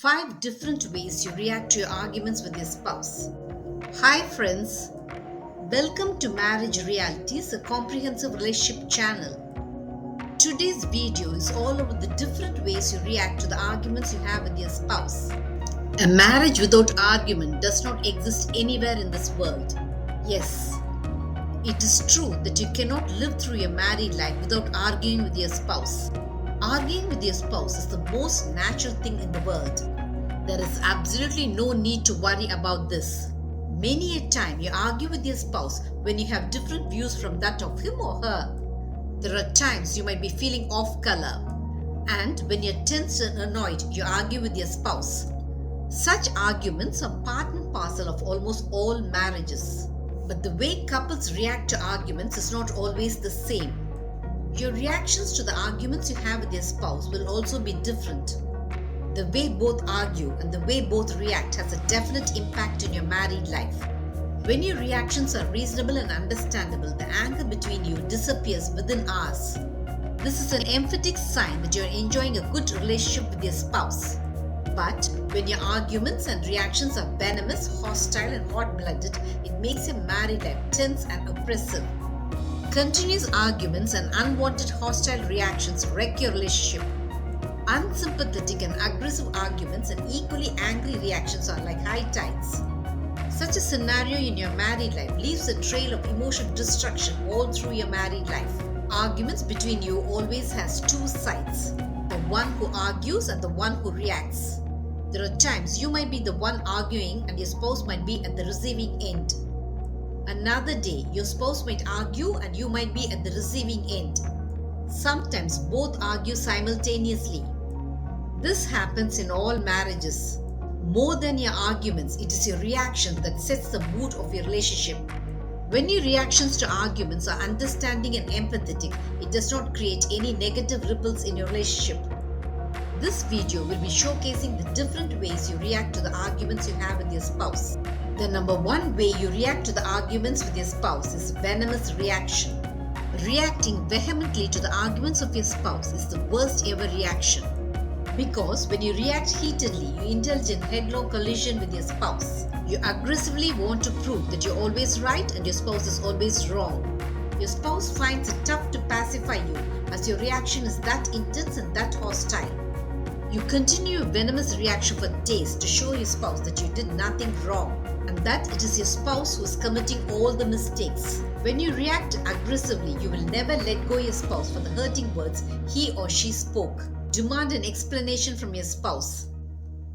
5 different ways you react to your arguments with your spouse. Hi, friends. Welcome to Marriage Realities, a comprehensive relationship channel. Today's video is all about the different ways you react to the arguments you have with your spouse. A marriage without argument does not exist anywhere in this world. Yes, it is true that you cannot live through your married life without arguing with your spouse. Arguing with your spouse is the most natural thing in the world. There is absolutely no need to worry about this. Many a time you argue with your spouse when you have different views from that of him or her. There are times you might be feeling off color, and when you're tense and annoyed, you argue with your spouse. Such arguments are part and parcel of almost all marriages. But the way couples react to arguments is not always the same. Your reactions to the arguments you have with your spouse will also be different. The way both argue and the way both react has a definite impact in your married life. When your reactions are reasonable and understandable, the anger between you disappears within hours. This is an emphatic sign that you are enjoying a good relationship with your spouse. But when your arguments and reactions are venomous, hostile, and hot-blooded, it makes your married life tense and oppressive. Continuous arguments and unwanted hostile reactions wreck your relationship. Unsympathetic and aggressive arguments and equally angry reactions are like high tides. Such a scenario in your married life leaves a trail of emotional destruction all through your married life. Arguments between you always has two sides, the one who argues and the one who reacts. There are times you might be the one arguing and your spouse might be at the receiving end. Another day, your spouse might argue and you might be at the receiving end. Sometimes both argue simultaneously. This happens in all marriages. More than your arguments, it is your reactions that sets the mood of your relationship. When your reactions to arguments are understanding and empathetic, it does not create any negative ripples in your relationship. This video will be showcasing the different ways you react to the arguments you have with your spouse. The number one way you react to the arguments with your spouse is venomous reaction. Reacting vehemently to the arguments of your spouse is the worst ever reaction. Because when you react heatedly, you indulge in headlong collision with your spouse. You aggressively want to prove that you're always right and your spouse is always wrong. Your spouse finds it tough to pacify you as your reaction is that intense and that hostile. You continue your venomous reaction for days to show your spouse that you did nothing wrong and that it is your spouse who is committing all the mistakes. When you react aggressively, you will never let go your spouse for the hurting words he or she spoke. Demand an explanation from your spouse.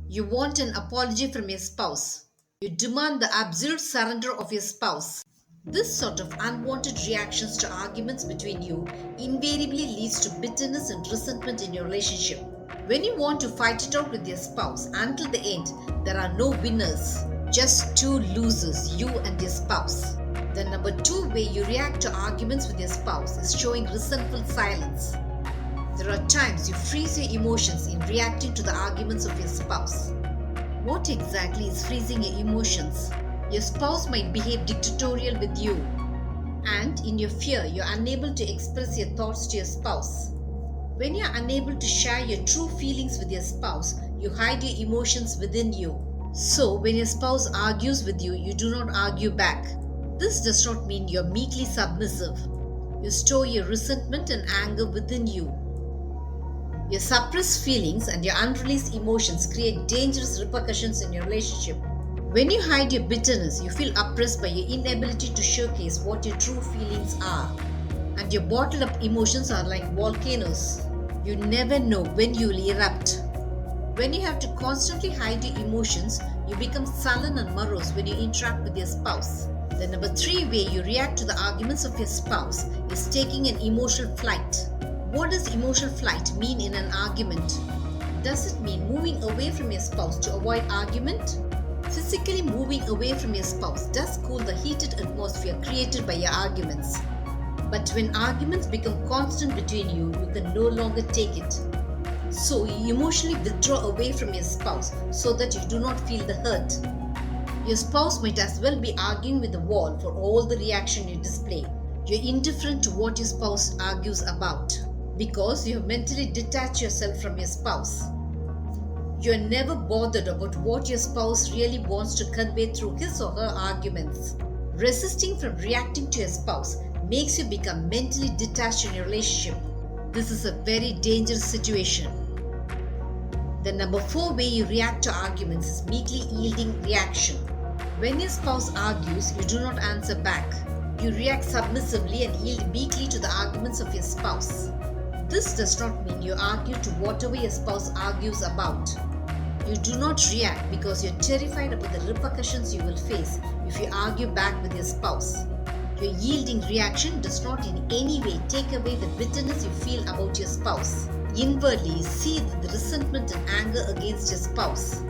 You want an apology from your spouse. You demand the absolute surrender of your spouse. This sort of unwanted reactions to arguments between you invariably leads to bitterness and resentment in your relationship. When you want to fight it out with your spouse until the end, there are no winners, just two losers, you and your spouse. The number two way you react to arguments with your spouse is showing resentful silence. There are times you freeze your emotions in reacting to the arguments of your spouse. What exactly is freezing your emotions? Your spouse might behave dictatorial with you, and in your fear, you're unable to express your thoughts to your spouse. When you're unable to share your true feelings with your spouse, you hide your emotions within you. So, when your spouse argues with you, you do not argue back. This does not mean you're meekly submissive. You store your resentment and anger within you. Your suppressed feelings and your unreleased emotions create dangerous repercussions in your relationship. When you hide your bitterness, you feel oppressed by your inability to showcase what your true feelings are. And your bottled up emotions are like volcanoes. You never know when you will erupt. When you have to constantly hide your emotions, you become sullen and morose when you interact with your spouse. The number three way you react to the arguments of your spouse is taking an emotional flight. What does emotional flight mean in an argument? Does it mean moving away from your spouse to avoid argument? Physically moving away from your spouse does cool the heated atmosphere created by your arguments. But when arguments become constant between you, you can no longer take it. So you emotionally withdraw away from your spouse so that you do not feel the hurt. Your spouse might as well be arguing with the wall for all the reaction you display. You're indifferent to what your spouse argues about because you have mentally detached yourself from your spouse. You're never bothered about what your spouse really wants to convey through his or her arguments. Resisting from reacting to your spouse makes you become mentally detached in your relationship. This is a very dangerous situation. The number 4 way you react to arguments is meekly yielding reaction. When your spouse argues, you do not answer back. You react submissively and yield meekly to the arguments of your spouse. This does not mean you argue to whatever your spouse argues about. You do not react because you're terrified about the repercussions you will face if you argue back with your spouse. Your yielding reaction does not in any way take away the bitterness you feel about your spouse. Inwardly, see the resentment and anger against your spouse.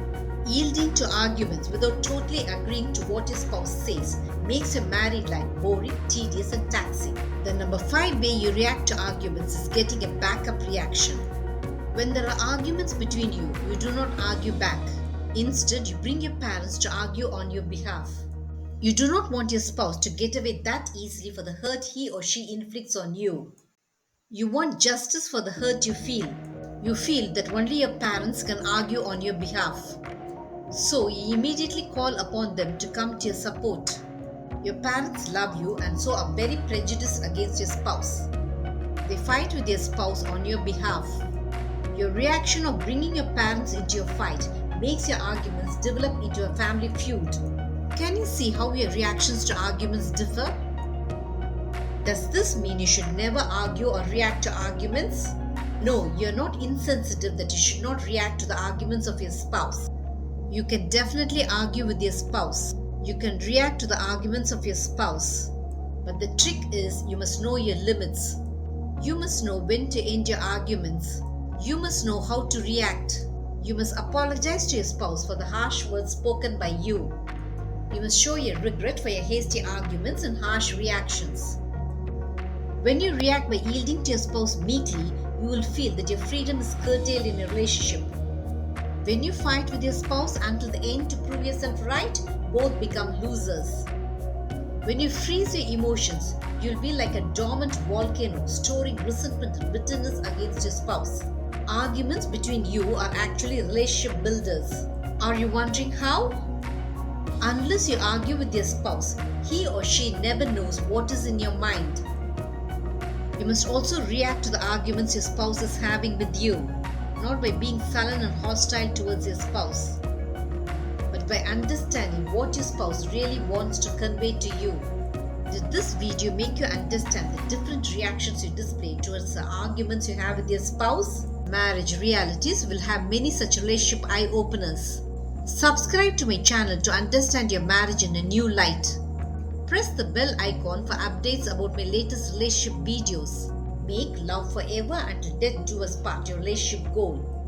Yielding to arguments without totally agreeing to what your spouse says makes your married life boring, tedious, and taxing. The number 5 way you react to arguments is getting a backup reaction. When there are arguments between you, you do not argue back. Instead, you bring your parents to argue on your behalf. You do not want your spouse to get away that easily for the hurt he or she inflicts on you. You want justice for the hurt you feel. You feel that only your parents can argue on your behalf. So you immediately call upon them to come to your support. Your parents love you and so are very prejudiced against your spouse. They fight with your spouse on your behalf. Your reaction of bringing your parents into your fight makes your arguments develop into a family feud. Can you see how your reactions to arguments differ? Does this mean you should never argue or react to arguments? No, you're not insensitive that you should not react to the arguments of your spouse. You can definitely argue with your spouse. You can react to the arguments of your spouse. But the trick is you must know your limits. You must know when to end your arguments. You must know how to react. You must apologize to your spouse for the harsh words spoken by you. You must show your regret for your hasty arguments and harsh reactions. When you react by yielding to your spouse meekly, you will feel that your freedom is curtailed in your relationship. When you fight with your spouse until the end to prove yourself right, both become losers. When you freeze your emotions, you'll be like a dormant volcano storing resentment and bitterness against your spouse. Arguments between you are actually relationship builders. Are you wondering how? Unless you argue with your spouse, he or she never knows what is in your mind. You must also react to the arguments your spouse is having with you, not by being sullen and hostile towards your spouse, but by understanding what your spouse really wants to convey to you. Did this video make you understand the different reactions you display towards the arguments you have with your spouse? Marriage Realities will have many such relationship eye-openers. Subscribe to my channel to understand your marriage in a new light. Press the bell icon for updates about my latest relationship videos. Make love forever until death do us part, your relationship goal.